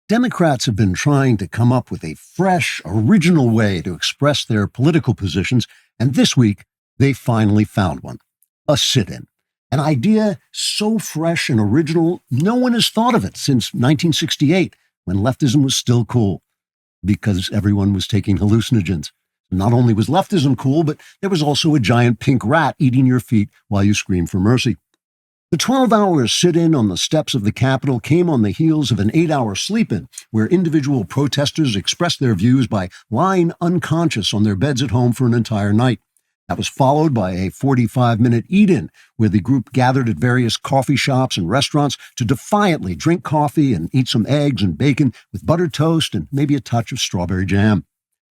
Democrats have been trying to come up with a fresh, original way to express their political positions, and this week they finally found one. A sit-in. An idea so fresh and original, no one has thought of it since 1968, when leftism was still cool, because everyone was taking hallucinogens. Not only was leftism cool, but there was also a giant pink rat eating your feet while you screamed for mercy. The 12-hour sit-in on the steps of the Capitol came on the heels of an 8-hour sleep-in, where individual protesters expressed their views by lying unconscious on their beds at home for an entire night. That was followed by a 45-minute eat-in, where the group gathered at various coffee shops and restaurants to defiantly drink coffee and eat some eggs and bacon with buttered toast and maybe a touch of strawberry jam.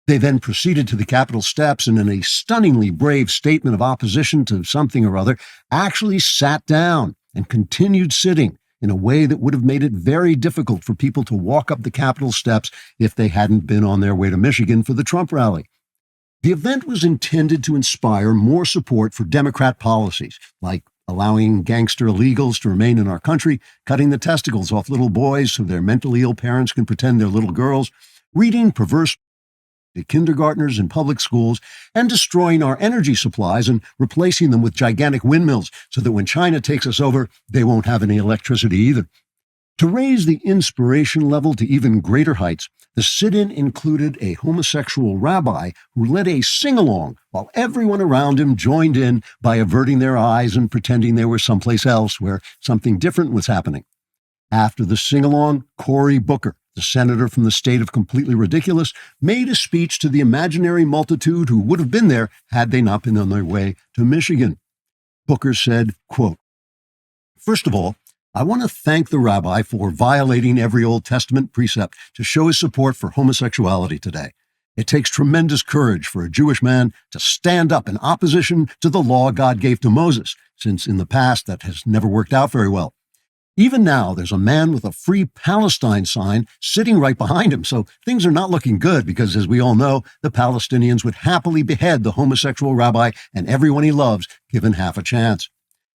They then proceeded to the Capitol steps and, in a stunningly brave statement of opposition to something or other, actually sat down and continued sitting in a way that would have made it very difficult for people to walk up the Capitol steps if they hadn't been on their way to Michigan for the Trump rally. The event was intended to inspire more support for Democrat policies, like allowing gangster illegals to remain in our country, cutting the testicles off little boys so their mentally ill parents can pretend they're little girls, reading perverse to kindergartners in public schools, and destroying our energy supplies and replacing them with gigantic windmills so that when China takes us over, they won't have any electricity either. To raise the inspiration level to even greater heights, the sit-in included a homosexual rabbi who led a sing-along while everyone around him joined in by averting their eyes and pretending they were someplace else where something different was happening. After the sing-along, Cory Booker, the senator from the state of Completely Ridiculous, made a speech to the imaginary multitude who would have been there had they not been on their way to Michigan. Booker said, quote, "First of all, I want to thank the rabbi for violating every Old Testament precept to show his support for homosexuality today. It takes tremendous courage for a Jewish man to stand up in opposition to the law God gave to Moses, since in the past that has never worked out very well. Even now, there's a man with a Free Palestine sign sitting right behind him, so things are not looking good because, as we all know, the Palestinians would happily behead the homosexual rabbi and everyone he loves, given half a chance.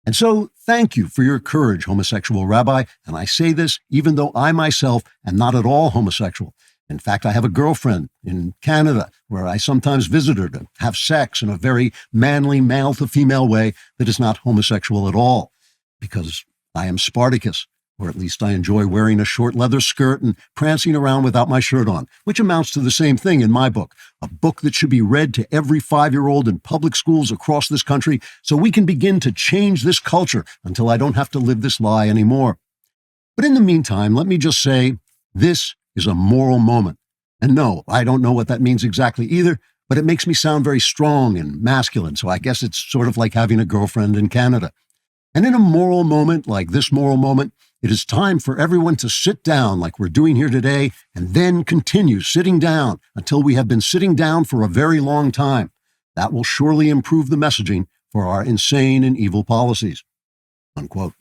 And so, thank you for your courage, homosexual rabbi, and I say this even though I myself am not at all homosexual. In fact, I have a girlfriend in Canada where I sometimes visit her to have sex in a very manly male-to-female way that is not homosexual at all, because I am Spartacus, or at least I enjoy wearing a short leather skirt and prancing around without my shirt on, which amounts to the same thing in my book, a book that should be read to every 5-year-old in public schools across this country so we can begin to change this culture until I don't have to live this lie anymore. But in the meantime, let me just say, this is a moral moment. And no, I don't know what that means exactly either, but it makes me sound very strong and masculine, so I guess it's sort of like having a girlfriend in Canada. And in a moral moment like this moral moment, it is time for everyone to sit down like we're doing here today and then continue sitting down until we have been sitting down for a very long time. That will surely improve the messaging for our insane and evil policies." Unquote.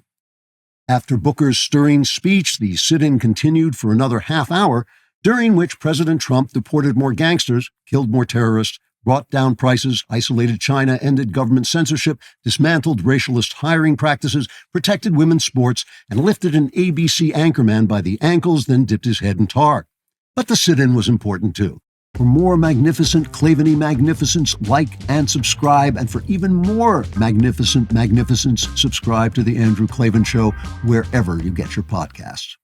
After Booker's stirring speech, the sit-in continued for another half hour, during which President Trump deported more gangsters, killed more terrorists, brought down prices, isolated China, ended government censorship, dismantled racialist hiring practices, protected women's sports, and lifted an ABC anchorman by the ankles, then dipped his head in tar. But the sit-in was important too. For more magnificent Klavan-y magnificence, like and subscribe, and for even more magnificence, subscribe to The Andrew Klavan Show wherever you get your podcasts.